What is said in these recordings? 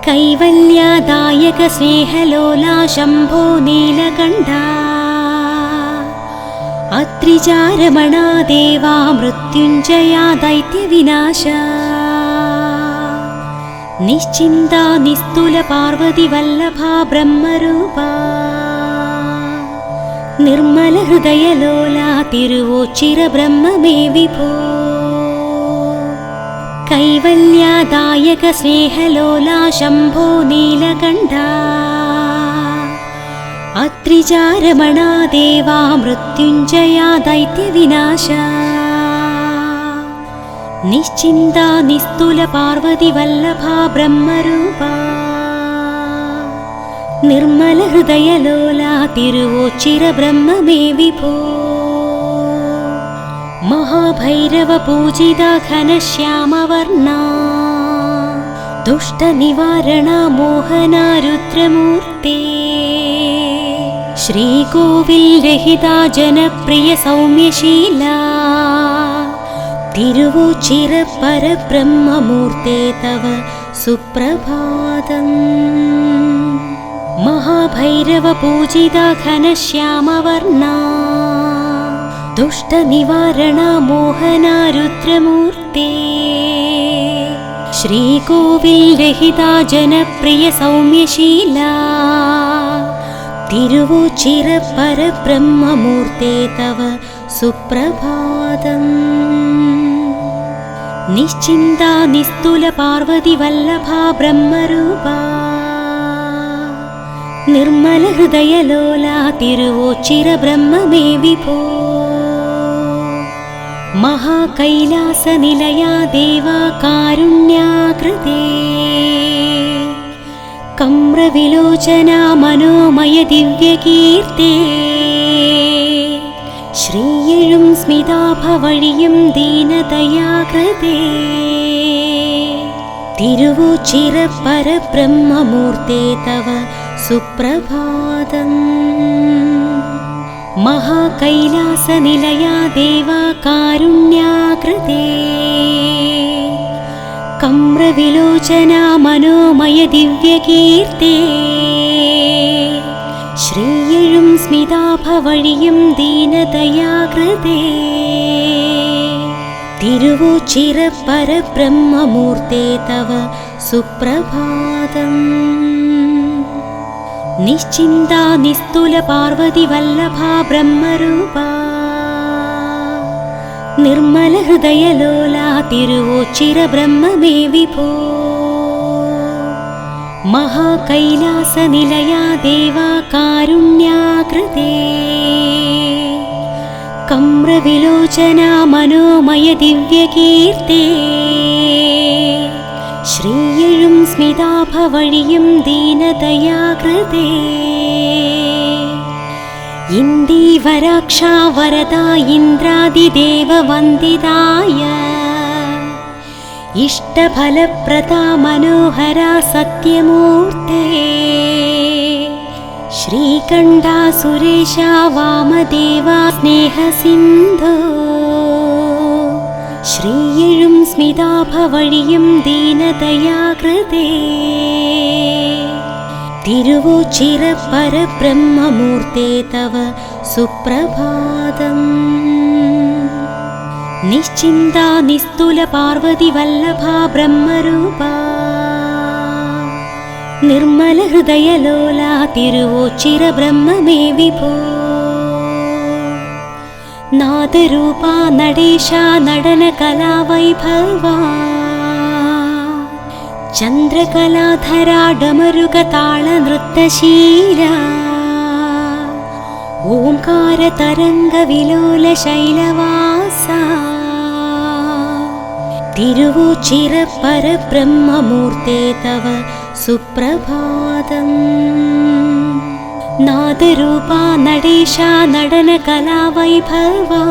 कैवल्यादायक स्नेहलोला शम्भो नीलकण्ठा अत्रिजारमणा देवा मृत्युञ्जया दैत्यविनाशा निश्चिन्ता निस्तुल पार्वती वल्लभा ब्रह्मरूपा निर्मल हृदयलोला तिरुवोच्चिर ब्रह्ममे विभो कैवल्यादायक स्नेहलोला शम्भो नीलकण्ठा अत्रिजारमणा देवा मृत्युञ्जया दैत्यविनाशा निश्चिन्ता निस्तुल पार्वती वल्लभा ब्रह्मरूपा निर्मल हृदयलोला तिरुवोच्चिर ब्रह्ममे विभो महाभैरव पूजिता घनश्यामवर्णा दुष्ट निवारणा मोहना रुद्रमूर्ते श्रीकोविल रहिता जनप्रिय सौम्यशीला तिरुवोच्चिर परब्रह्ममूर्ते तव सुप्रभातम् महाभैरव पूजिता घनश्यामवर्णा दुष्ट निवारणा मोहना रुद्रमूर्ते श्रीकोविल रहिता जनप्रिय सौम्यशीला तिरुवोच्चिर परब्रह्ममूर्ते तव सुप्रभातम् निश्चिन्ता निस्तुल पार्वती वल्लभा ब्रह्मरूपा निर्मल हृदयलोला तिरुवोच्चिर ब्रह्ममे विभो महाकैलासनिलया देवा कारुण्याकृते कम्रविलोचना मनोमय दिव्यकीर्ते श्रीयेळुं स्मिताभवळियुं दीनदयाकृते तिरुवोच्चिर परब्रह्ममूर्ते तव सुप्रभातम् महाकैलासनिलया देवा कारुण्याकृते कम्रविलोचना मनोमय दिव्यकीर्ते श्रीयेळुं स्मिताभवळियुं दीनदयाकृते तिरुवोच्चिर परब्रह्ममूर्ते तव सुप्रभातम् निश्चिन्ता निस्तुल पार्वती वल्लभा ब्रह्मरूपा निर्मल हृदयलोला तिरुवोच्चिर ब्रह्ममे विभो महाकैलासनिलया देवा कारुण्याकृते कम्रविलोचना मनोमय दिव्यकीर्ते श्रीयेळुं स्मिताभवळियुं दीनदयाकृते इन्दीवराक्षा वरदा इन्द्रादिदेववन्दिताय इष्टफलप्रदा मनोहरा सत्यमूर्ते श्रीकण्ठा सुरेशा वामदेवा स्नेहसिन्धो श्रीयेळुं स्मिताभवळियुं दीनदयाकृते तिरुवोच्चिर परब्रह्ममूर्ते तव सुप्रभातम् निश्चिन्ता निस्तुल पार्वती वल्लभा ब्रह्मरूपा निर्मल हृदयलोला तिरुवोच्चिर ब्रह्ममे विभो नादरूपा नडेशा नडनकला वैभवा चन्द्रकलाधरा डमरुकताल नृत्यशीला ओंकार तरंग विलोल शैलवासा तिरुवोच्चिर परब्रह्ममूर्ते तव सुप्रभातम् नादरूपा नडेशा नडनकला वैभवा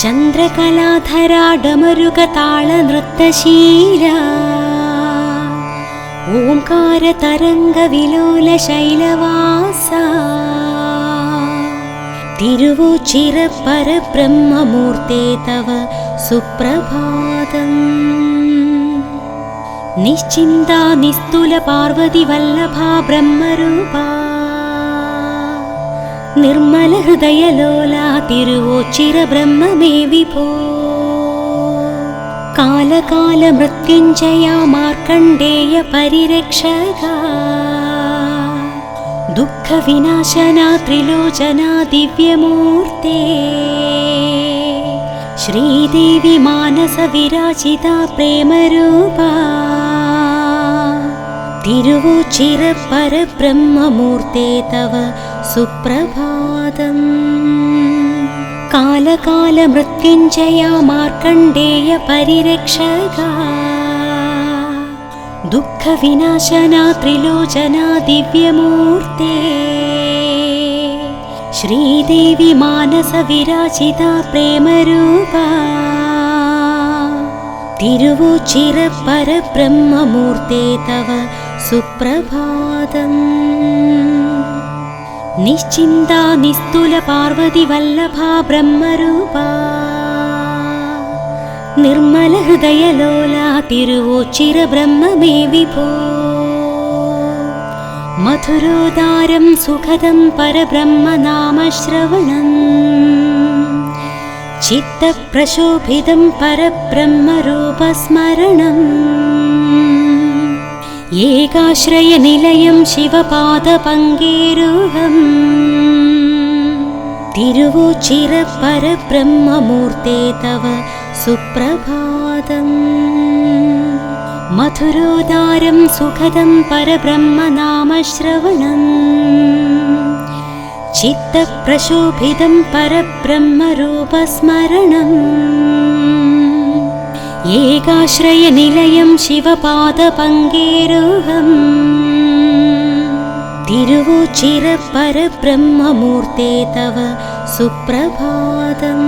चन्द्रकलाधरा डमरुकताल नृत्यशीला ओंकार तरंग विलोल शैलवासा तिरुवोच्चिर परब्रह्ममूर्ते तव सुप्रभातम् നിശ്ചിന്താ നിസ്തുല പാർവതി വല്ലഭാ ബ്രഹ്മരൂപാ നിർമ്മല ഹൃദയലോലാ തിരുവോച്ചിര ബ്രഹ്മമേ വിഭോ കാലകാല മൃത്യുഞ്ജയാ മാർക്കണ്ഡേയ പരിരക്ഷകാ ദുഃഖവിനാശനാ ത്രിലോചനാ ദിവ്യമൂർത്തേ ശ്രീദേവി മാനസ വിരാജിത പ്രേമരൂപാ തിരുവോച്ചിര പരബ്രഹ്മമൂർത്തേ തവ സുപ്രഭാതം കാലകാല മൃത്യുഞ്ജയാ മാർക്കണ്ഡേയ പരിരക്ഷകാ ദുഃഖവിനാശനാ ത്രിലോചനാ ദിവ്യമൂർത്തേ ശ്രീദേവി മാനസ വിരാജിത പ്രേമരൂപാ തിരുവോച്ചിര പരബ്രഹ്മമൂർത്തേ തവ സുപ്രഭാതം നിശ്ചിന്താ നിസ്തുല പാർവതി വല്ലഭാ ബ്രഹ്മരൂപാ നിർമ്മല ഹൃദയലോലാ തിരുവോച്ചിര ബ്രഹ്മമേ വിഭോ മധുരോദാരം സുഖദം പരബ്രഹ്മനാമശ്രവണം ചിത്തപ്രശോഭിതം പരബ്രഹ്മരൂപസ്മരണം ഏകാശ്രയനിലയം ശിവപാദപങ്കേരുഹം തിരുവോച്ചിര പരബ്രഹ്മമൂർത്തേ തവ സുപ്രഭാതം മധുരോദാരം സുഖദം പരബ്രഹ്മനാമശ്രവണം ചിത്തപ്രശോഭിതം പരബ്രഹ്മരൂപസ്മരണം ഏകാശ്രയനിലയം ശിവപാദപങ്കേരുഹം തിരുവോച്ചിര പരബ്രഹ്മമൂർത്തേ തവ സുപ്രഭാതം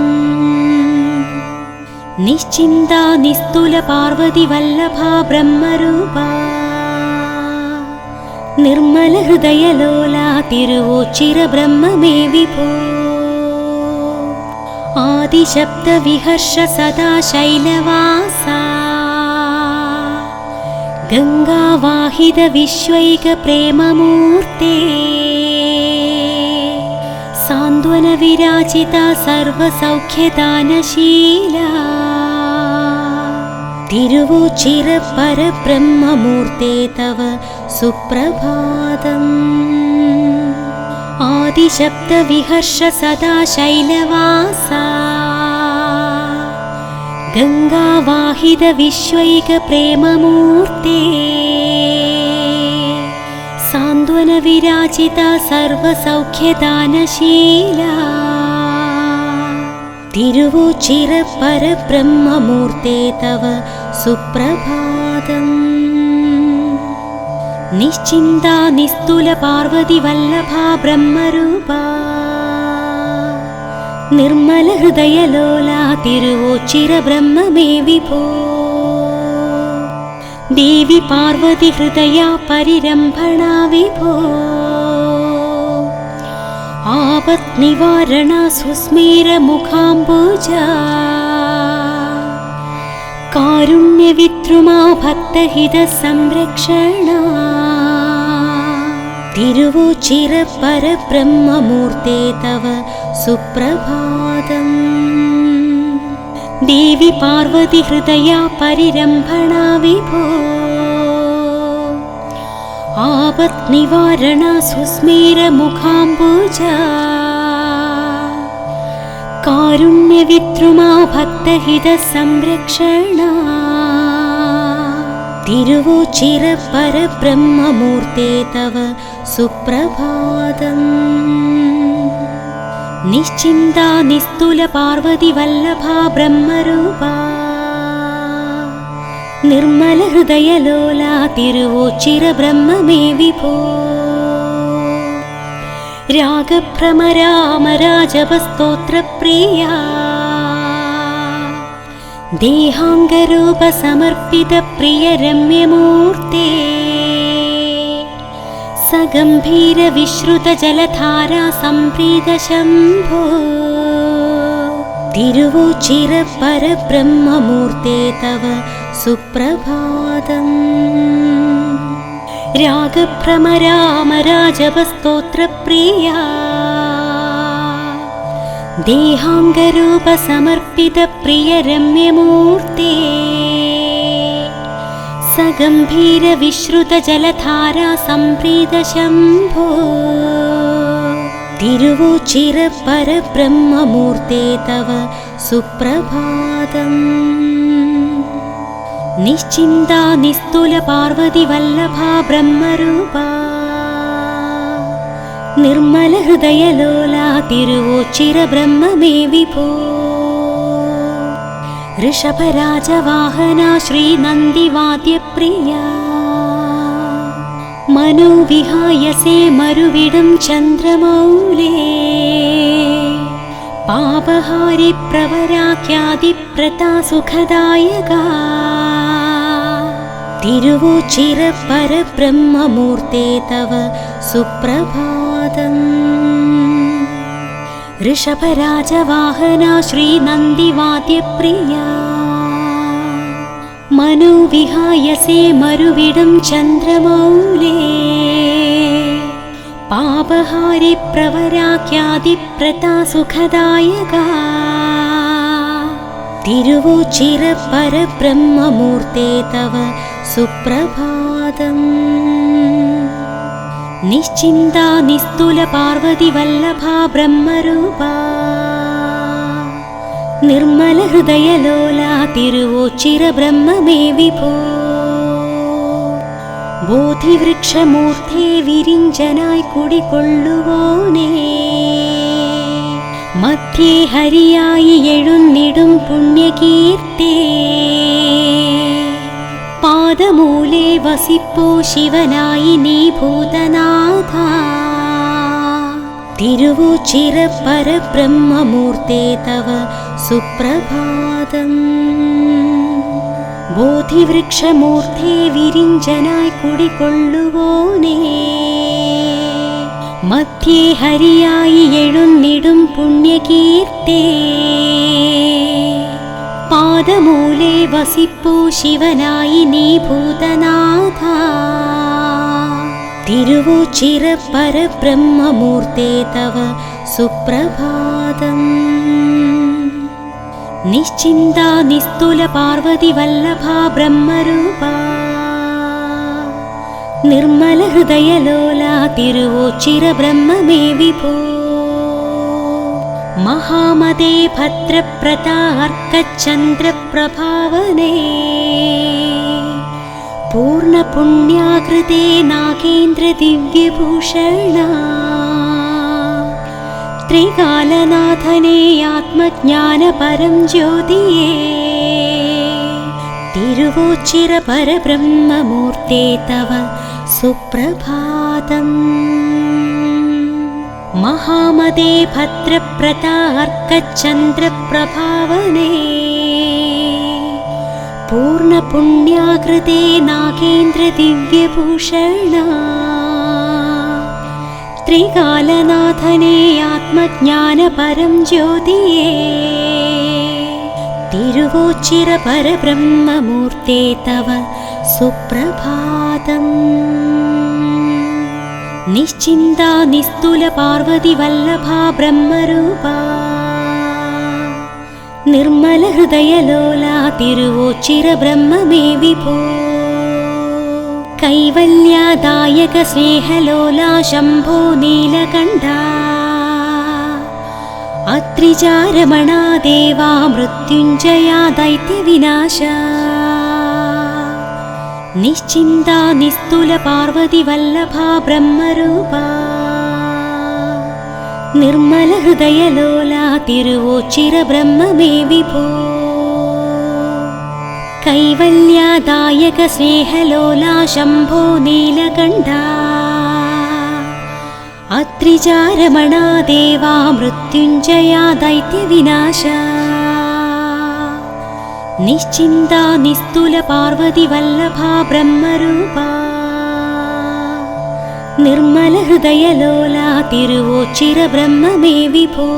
നിശ്ചിന്താ നിസ്തുല പാർവതി വല്ലഭാ ബ്രഹ്മരൂപാ നിർമ്മല ഹൃദയലോലാ തിരുവോച്ചിര ബ്രഹ്മമേ വിഭോ ആദിശബ്ദ വിഹർഷ സദാ ശൈലവാസാ ഗംഗാവാഹിത വിശ്വൈക പ്രേമമൂർത്തേ സാന്ത്വന വിരാജിത സർവസൗഖ്യദാനശീലാ തിരുവോച്ചിര പരബ്രഹ്മമൂർത്തേ തവ സുപ്രഭാതം ആദിശബ്ദ വിഹർഷ സദാ ശൈലവാസാ ഗംഗാവാഹിത വിശ്വൈക പ്രേമമൂർത്തേ സാന്ത്വന വിരാജിത സർവസൗഖ്യദാനശീലാ തിരുവോച്ചിര പരബ്രഹ്മമൂർത്തേ തവ സുപ്രഭാതം നിശ്ചിന്താ നിസ്തുല പാർവതി വല്ലഭാ ബ്രഹ്മരൂപാ നിർമ്മല ഹൃദയലോലാ തിരുവോച്ചിര ബ്രഹ്മമേ വിഭോ ദേവി പാർവതി ഹൃദയാ പരിരംഭണാ വിഭോ ആപത് നിവാരണ സുസ്മേര മുഖാംബുജാ കാരുണ്യവിദ്രുമാ ഭക്തഹിത സംരക്ഷണ തിരുവോച്ചിര പരബ്രഹ്മമൂർത്തേ തവ സുപ്രഭാതം ദേവി പാർവതി ഹൃദയാ പരിരംഭണാ വിഭോ ആപത് നിവാരണ സുസ്മേര മുഖാംബുജാ കാരുണ്യവിദ്രുമാ ഭക്തഹിത സംരക്ഷണ തിരുവോച്ചിര പരബ്രഹ്മമൂർത്തേ തവ സുപ്രഭാതം നിശ്ചിന്താ നിസ്തുല പാർവതി വല്ലഭാ ബ്രഹ്മരൂപാ നിർമ്മല ഹൃദയലോലാ തിരുവോച്ചിര ബ്രഹ്മമേ വിഭോ രാഗഭ്രമരാമരാജപസ്തോത്രപ്രിയാ ദേഹാംഗരൂപ സമർപ്പിത പ്രിയ രമ്യമൂർത്തേ സഗംഭീര വിശ്രുത ജലധാരാ സംപ്രീത ശംഭോ തിരുവോച്ചിര പരബ്രഹ്മമൂർത്തേ തവ സുപ്രഭാതം. രാഗഭ്രമരാമരാജവസ്തോത്രപ്രിയ ദേഹാംഗരൂപസമർപ്പിതപ്രിയ രമ്യമൂർത്തേ സഗംഭീരവിശ്രുതജലധാരാ സംപ്രീത ശംഭോ തിരുവോച്ചിര പരബ്രഹ്മമൂർത്തേ തവ സുപ്രഭാതം. നിശ്ചിന്താ നിസ്തുല പാർവതി വല്ലഭാ ബ്രഹ്മരൂപാ നിർമ്മല ഹൃദയലോലാ തിരുവോച്ചിര ബ്രഹ്മമേ വിഭോ. ഋഷഭരാജവാഹനാ ശ്രീനന്ദിവാദ്യപ്രിയാ മനോവിഹായസേ മരുവിടും ചന്ദ്രമൗലേ പാപഹാരി പ്രവരാഖ്യാതിപ്രതാ സുഖദായകാ തിരുവോച്ചിര പരബ്രഹ്മമൂർത്തേ തവ സുപ്രഭാതം. ഋഷഭരാജവാഹനാ ശ്രീനന്ദിവാദ്യപ്രിയാ മനോവിഹായസേ മരുവിടും ചന്ദ്രമൗലേ പാപഹാരി പ്രവരാഖ്യാതിപ്രതാ സുഖദായകാ തിരുവോച്ചിര പരബ്രഹ്മമൂർത്തേ തവ സുപ്രഭാതം. നിശ്ചിന്താ നിസ്തുല പാർവതി വല്ലഭാ ബ്രഹ്മരൂപാ നിർമ്മല ഹൃദയലോലാ തിരുവോച്ചിര ബ്രഹ്മമേ വിഭോ. ബോധിവൃക്ഷമൂർത്തേ വിരിഞ്ചനായി കുടികൊള്ളുവോനേ മധ്യേ ഹരിയായി എഴുന്നിടും പുണ്യകീർത്തേ പാദമൂലേ വസിപ്പോ ശിവനായി നീ ഭൂതനാഥ തിരുവോച്ചിര പരബ്രഹ്മമൂർത്തേ തവ സുപ്രഭാതം. ബോധിവൃക്ഷമൂർത്തേ വിരിഞ്ചനായി കുടികൊള്ളുവോനേ മധ്യേ ഹരിയായി എഴുന്നിടും പുണ്യകീർത്തേ പാദമൂലേ വസിപ്പോ ശിവനായി നീ ഭൂതനാഥ തിരുവോച്ചിര പരബ്രഹ്മമൂർത്തേ തവ സുപ്രഭാതം. നിശ്ചിന്താ നിസ്തുല പാർവതി വല്ലഭാ ബ്രഹ്മരൂപാ നിർമ്മല ഹൃദയലോലാ തിരുവോച്ചിര ബ്രഹ്മമേ വിഭോ. മഹാമതേ ഭദ്രപ്രതാർക്കചന്ദ്രപ്രഭാവനേ പൂർണ്ണപുണ്യാകൃതേ നാഗേന്ദ്ര ദിവ്യഭൂഷണാ ത്രികാലനാഥനേ ആത്മജ്ഞാനപരം ജ്യോതിയേ തിരുവോച്ചിര പരബ്രഹ്മമൂർത്തേ തവ സുപ്രഭാതം. മഹാമതേ ഭദ്രപ്രതാർക്കചന്ദ്രപ്രഭാവനേ പൂർണ്ണപുണ്യാകൃതേ നാഗേന്ദ്ര ദിവ്യഭൂഷണാ ത്രികാലനാഥനേ ആത്മജ്ഞാനപരം ജ്യോതിയേ തിരുവോച്ചിര പരബ്രഹ്മമൂർത്തേ തവ സുപ്രഭാതം. നിശ്ചിന്താ നിസ്തുല പാർവതി വല്ലഭാ ബ്രഹ്മരൂപാ നിർമ്മല ഹൃദയലോലാ തിരുവോച്ചിര ബ്രഹ്മമേ വിഭോ. കൈവല്യദായക സ്നേഹലോലാ ശംഭോ നീലകണ്ഠാ അത്രിജാരമണാ ദേവാ മൃത്യുഞ്ജയാ ദൈത്യവിനാശാ നിശ്ചിന്താ നിസ്തുല പാർവതി വല്ലഭാ ബ്രഹ്മരൂപാ നിർമ്മല ഹൃദയലോലാ തിരുവോച്ചിര ബ്രഹ്മമേ വിഭോ. കൈവല്യദായക സ്നേഹലോലാ ശംഭോ നീലകണ്ഠാ അത്രിജാരമണാ ദേവാ മൃത്യുഞ്ജയാ ദൈത്യവിനാശാ നിശ്ചിന്താ നിസ്തുല പാർവതി വല്ലഭാ ബ്രഹ്മരൂപാ നിർമ്മല ഹൃദയലോലാ തിരുവോച്ചിര ബ്രഹ്മമേ വിഭോ.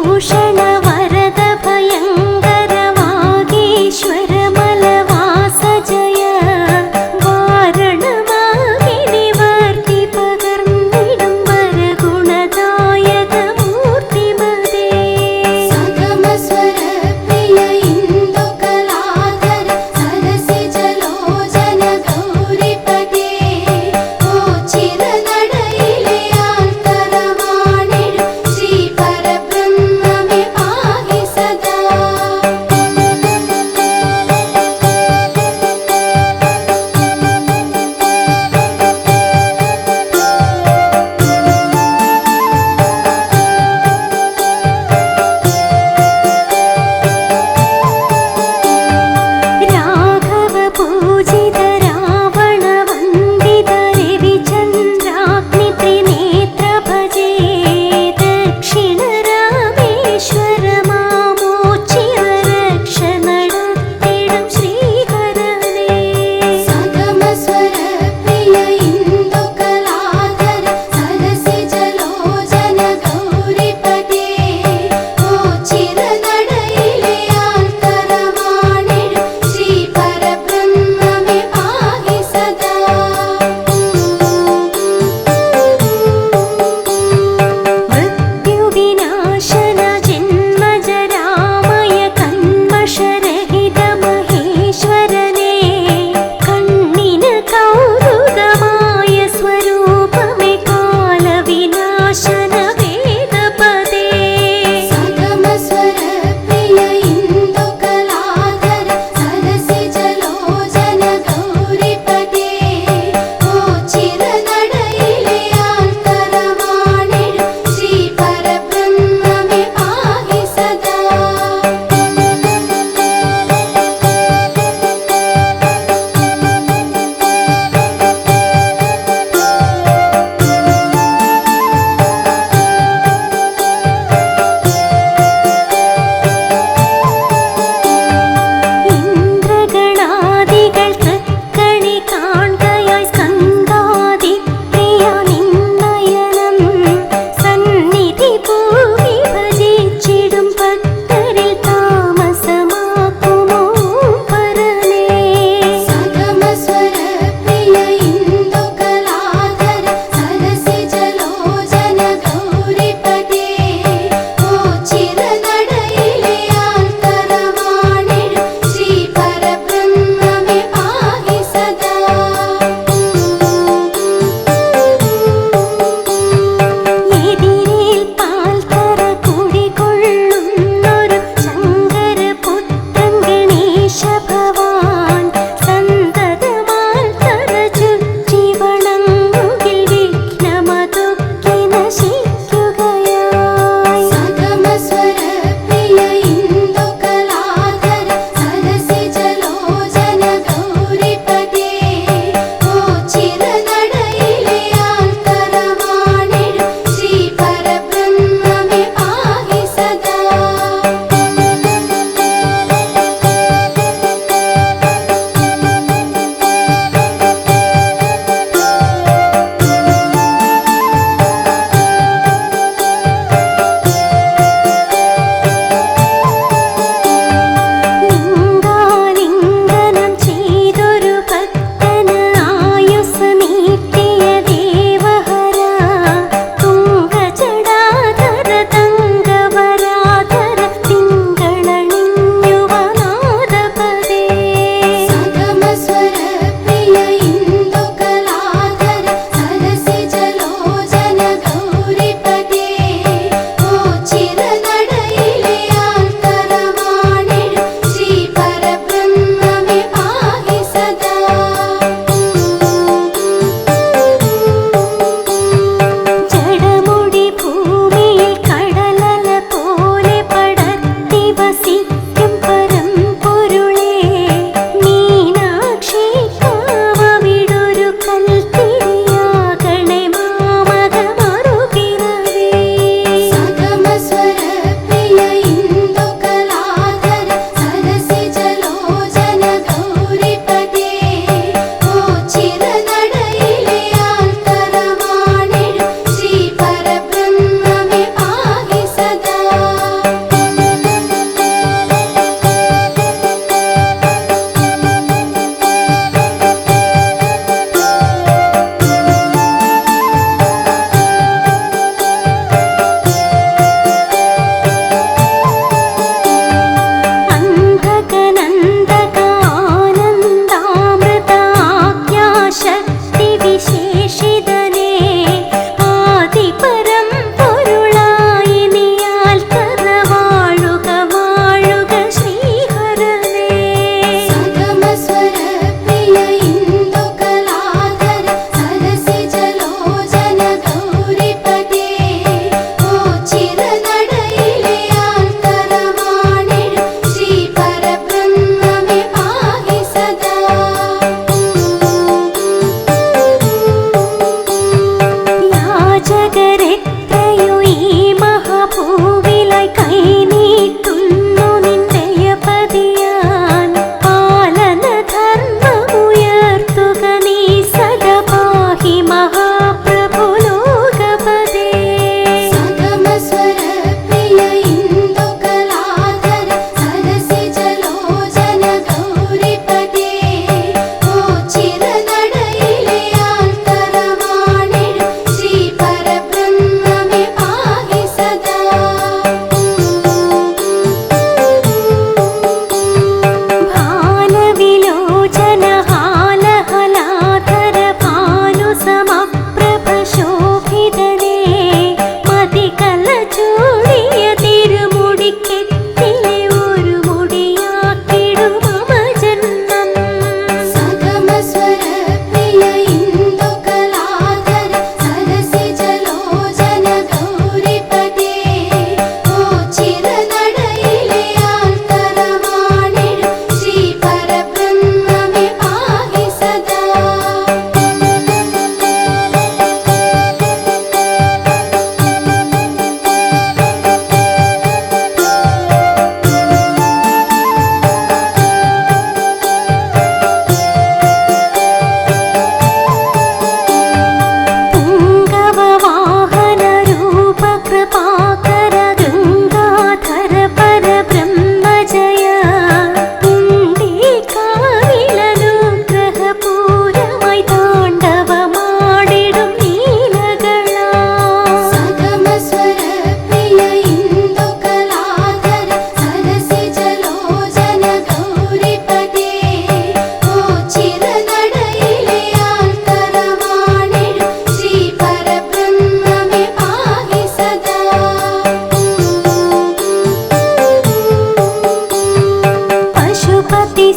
ഭൂഷണ വരദ ഭയങ്കര വാഗീശ്വര മലവാസ ജയ വാരണമാകിനി വർത്തി പകർന്നിടും വരഗുണദായക മൂർത്തിമതേ സഗമസ്വര പ്രിയ ഇന്ദു കലാധര സരസി ജലോചന ഗൗരിപദേ ഓ ചിരനടയിലെ ആൽത്തരവാണിടും ശ്രീ പരബ്രഹ്മമേ പാർവതീപതേ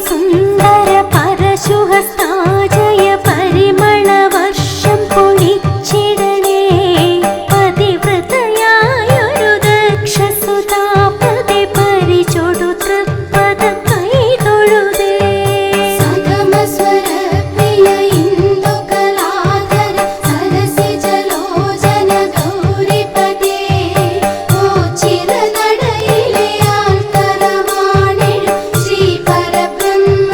സുന്ദര പരശുഹസ്താജയ പരിമളവർഷം പൊഴിച്ചിടണേ പതിവ്രതയായൊരു ദക്ഷസുതാപതി പരിചൊടു തൃപ്പദ കൈതൊഴുതേ സഗമസ്വരപ്രിയ ഇന്ദുകലാധര സരസിജലോചന ഗൗരിപദേ ഓ ചിരനടയിലെ ആൽത്തരവാണിടും ശ്രീ പരബ്രഹ്മ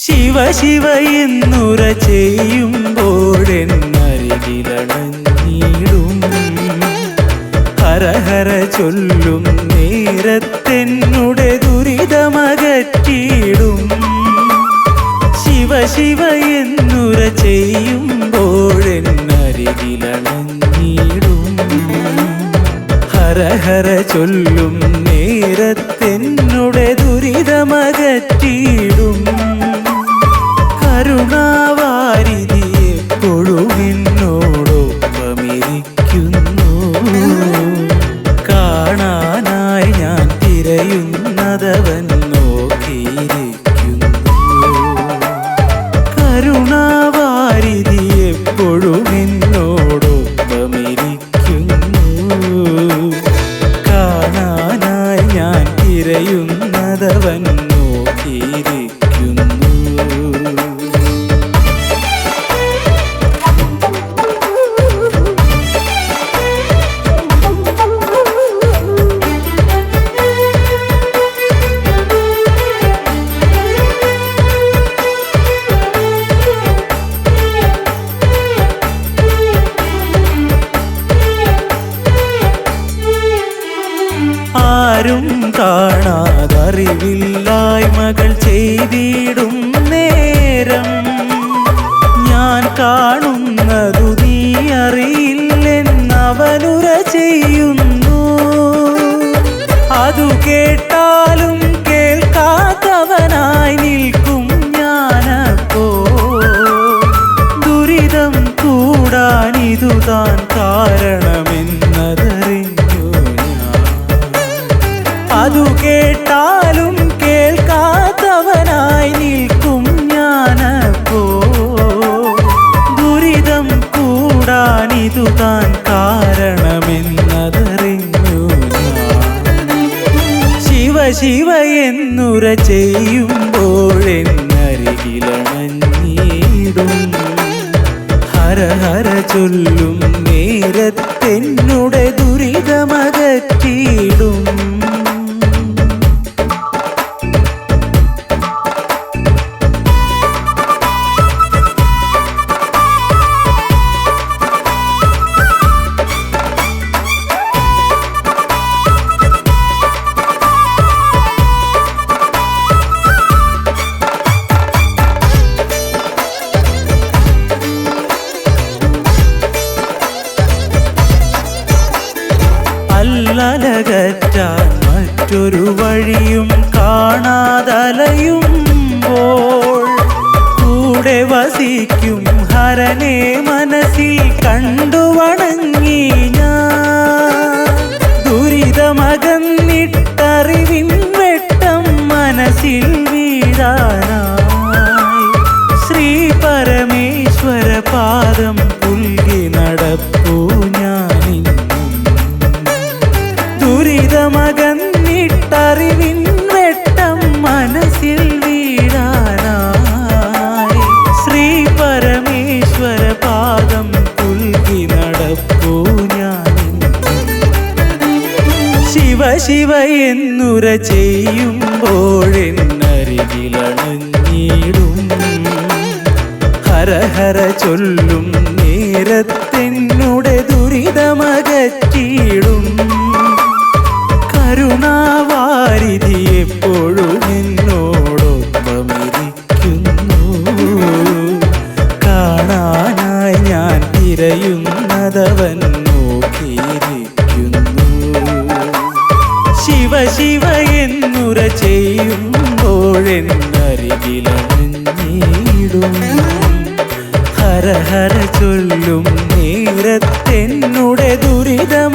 ശിവ ശിവ എന്നുര ചെയ്യുമ്പോഴെന്നരികിലണഞ്ഞിടും ഹര ഹര ചൊല്ലും നേരത്തെന്നുടെ ദുരിതമകറ്റിയിടും ശിവ ശിവ എന്നുര ചെയ്യുമ്പോഴെന്നരികിലണഞ്ഞിടും ഹര ഹര ചൊല്ലും നേരത്തെന്നുടെ ദുരിതമകറ്റിയിടും കരുണാവാരിധി എപ്പോഴും എന്നോടൊപ്പമിരിക്കുന്നു കാണാനായി ഞാൻ തിരയുന്നതവൻ നോക്കിയിരിക്കുന്നു കരുണാവാരിധി എപ്പോഴും എന്നോടൊപ്പമിരിക്കുന്നു കാണാനായി ഞാൻ തിരയുന്നതവൻ നോക്കിയിരിക്കുന്നു ആരും കാണാതറിവില്ലായ്മകൾ ചെയ്തിടും നേരം ഞാൻ കാണുന്നതു നീ അറിയില്ലെന്നവനുര ചെയ്യുന്നു അതു കേട്ടാലും കേൾക്കാത്തവനായി നിൽക്കും ഞാനപ്പോ ദുരിതം കൂടാനിതുതാൻ കാരണമെന്നതറിഞ്ഞു അതു കേട്ടാലും കേൾക്കാത്തവനായി നിൽക്കും ഞാനപ്പോ ദുരിതം കൂടാനിതുതാൻ കാരണമെന്നതറിഞ്ഞു ശിവ ശിവ എന്നുര ചെയ്യുമ്പോഴെന്നരികിലണഞ്ഞിടും ഹര ഹര ചൊല്ലും നേരത്തെന്നുടെ ദുരിതമകറ്റിയിടും അല്ലലകറ്റാൻ മറ്റൊരു വഴിയും കാണാതലയുമ്പോൾ കൂടെ വസിക്കും ഹരനെ മനസ്സിൽ കണ്ടുവണങ്ങി ഞാൻ ദുരിതമകന്നിട്ടറിവിൻ വെട്ടം മനസ്സിൽ വീഴാനായി ശ്രീ പരമേശ്വര പാദം പുൽകി നടപ്പൂ ഞാനിന്നും ദുരിതമകന്നിട്ടറിവിൻ വെട്ടം മനസ്സിൽ വീഴാനായി ശ്രീ പരമേശ്വര പാദം പുൽകി നടപ്പൂ ഞാനിന്നും ശിവ ശിവ എന്നുര ചെയ്യുമ്പോഴെന്നരികിലണഞ്ഞിടും ഹര ഹര ചൊല്ലും നേരത്തെന്നുടെ ദുരിതമകറ്റിയിടും കരുണാവാരിധി എപ്പോഴും എന്നോടൊപ്പമിരിക്കുന്നു കാണാനായി ഞാൻ തിരയുന്നതവൻ നോക്കിയിരിക്കുന്നു ശിവ ശിവ എന്നുര ചെയ്യുമ്പോഴെന്നരികിലണഞ്ഞിടും ഹര ഹര ചൊല്ലും നേരത്തെന്നുടെ ദുരിതമകറ്റിയിടും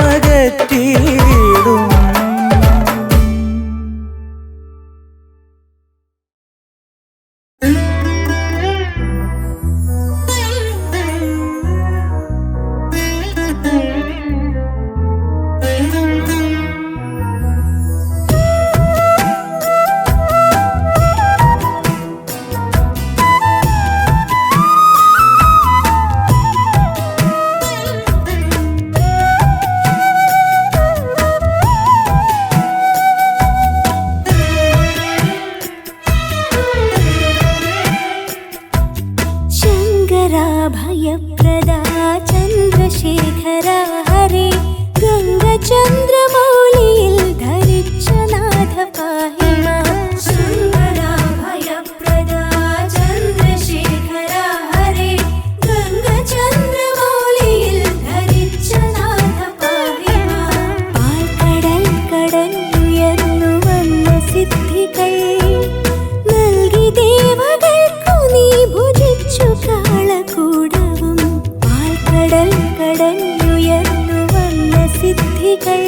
വിളികൾ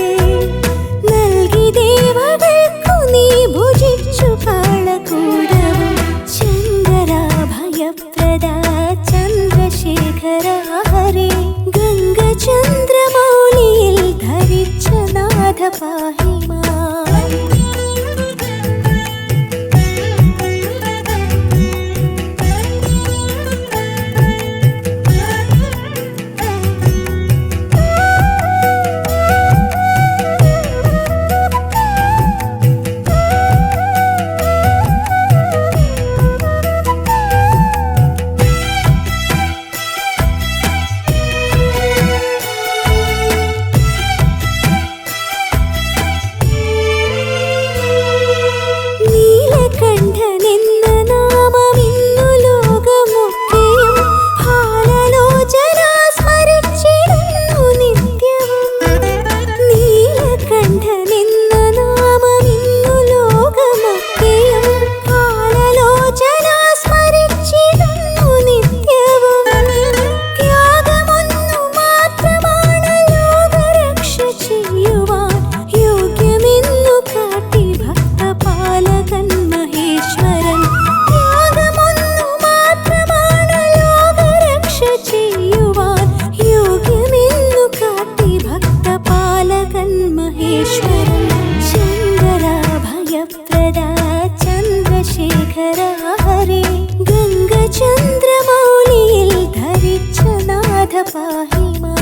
നൽകി ദേവകൾക്കു നീ ഭുജിച്ചു കാളകൂടവും ശങ്കരാഭയപ്രദ ചന്ദ്രശേഖര ഹരേ ഗംഗചന്ദ്രമൗലിയിൽ ധരിച്ച നാഥ പാഹി മാം ചന്ദ്രശേഖര ഹരേ ഗംഗചന്ദ്രമൗലിയിൽ ധരിച്ച നാഥ പാഹി മാം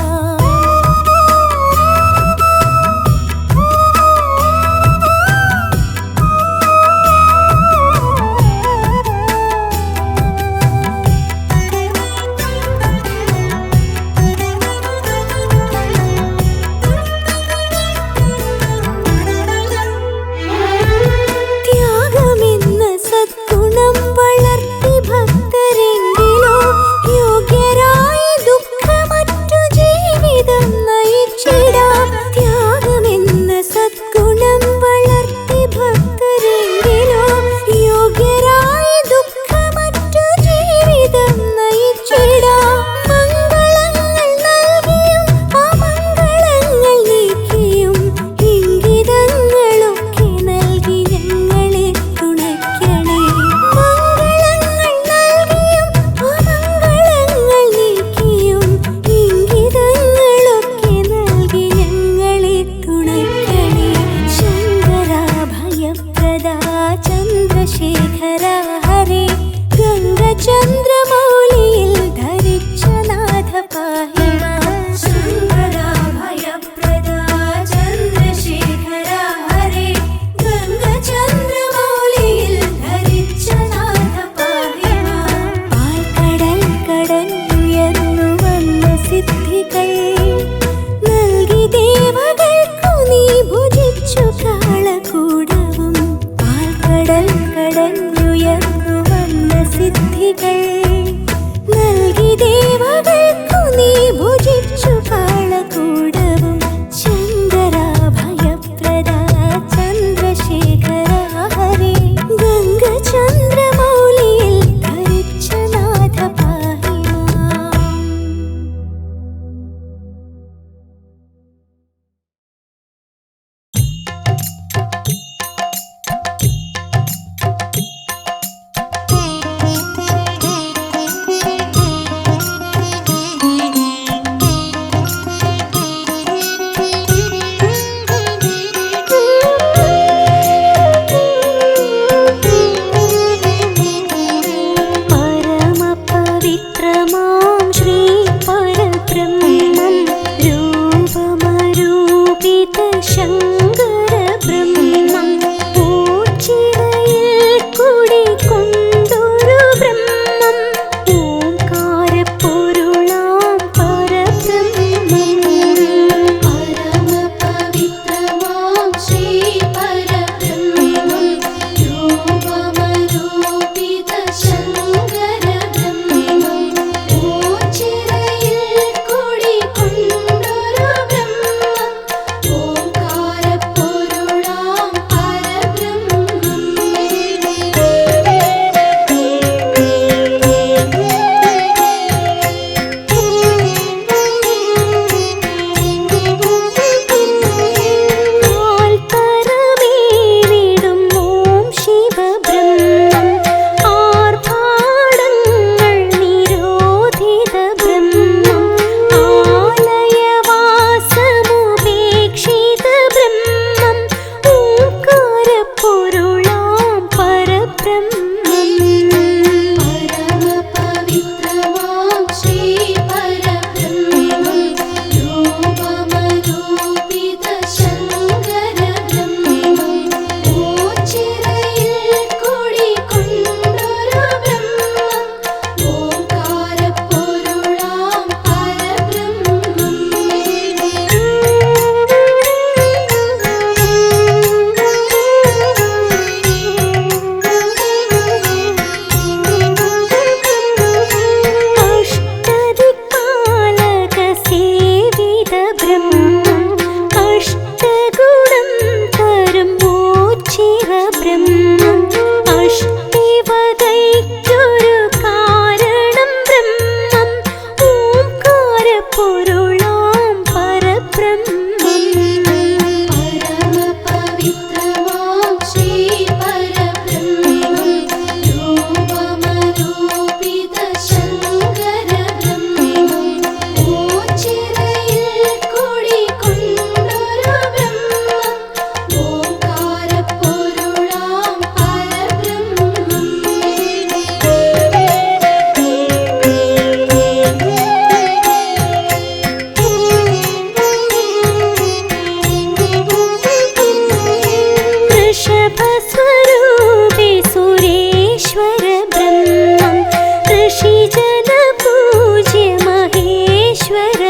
ഈശ്വര